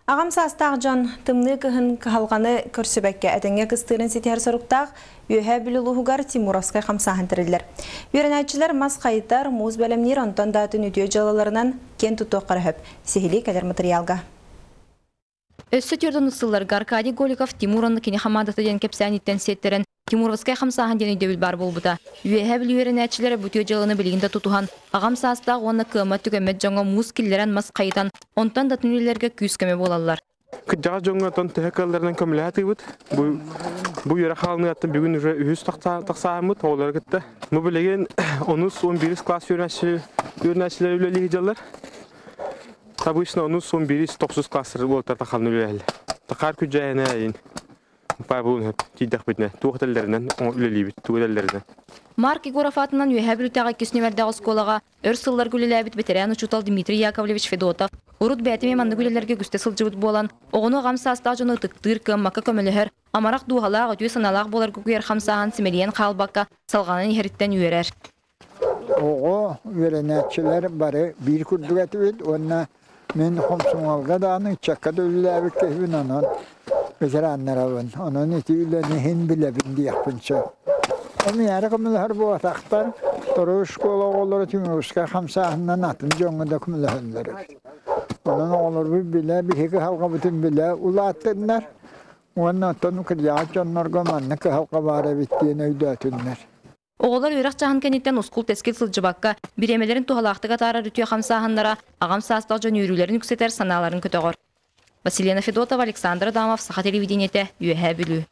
Ағам састақ жан тымны кыхын кахалғаны көрсөбәкке әтәңе кыстырын сетер соруқтақ үйе білілуғығар Тимуровскай қамсағын тірілдер. Үйренәтчілер мас қайыттар муз бәлемнер онтан датын үтіе жалаларынан кен тұту қарахып. Сехили кәдер материалға. Өссі түрдің ұсыллар Аркадий Голиков Тимуронны кені хамадаты ден кепсәнеттен сеттерін Тимуровскай қамсағын ден үйдебіл бар болбыта. Үйе біл үйренәтчілері бұтые жаланы білігінде тұтуған. Ағам састақ оны кымат түгемет жоңа муз киллерен мас қайытан онтан датын үйлерге күйіскеме болалар. Кыджаға жоңа тон төхекаларынан көміләті бұд. Бұл үйері қалыны аттын бүгін үйіз тақсағымыд оғылар кітті. Мұ білеген 10-11 класс үйренәтчілер үлелігі жалар. Табышына 10-11 9 классыр болтар тақалыны үлелі. Тақар күджайына әйін. Бар бұлын өп, тейдіқ бітіне, туғытелерінен, үлелі біт, туғытелерінен. Марк Егоров атынан үйәбілітіға кесіневердағы сколаға өр сыллар күлеләбіт ветераны чутал Дмитрий Яковлевич Федотов. Урут бәтіме манды күлелерге күсте сылжыбыт болан, оғыны ғамса астақ жоны тұқтыр кім, мақа көмілігір, амарақ дуғалақ өтуе саналақ болар күкер қамсаған Семелиен қалбаққа салғанын еріттен үйерер. Оғы үйренәтчілер бары бір күрдік әтібет, онына мен қомсуңалға дағының чаққады өліләбіт кәйбін онын ветеранларабын, onun etiyle nehin bile bindi yapınca. Ama yarı kumullar bu ataklar, doğru şkola olur Timorovskay hamsahından atın jonguda kumullarlar. Onun olur bile bir heki halka bütün bile ulattınlar. Ondan tonu kırıcı onlar gomanlık halka var bittiğini ödütünler. Oğullar Irak Cahan kenitten uskul teskil sılcıbakka, biremelerin tuhalaqtıga tarar rütüye hamsahanlara, ağam sastaqca yürülerin yükseter sanaların kötüğür. Василина Федотова, Александр Адамов, Саха телевидениете, Үйе Білі.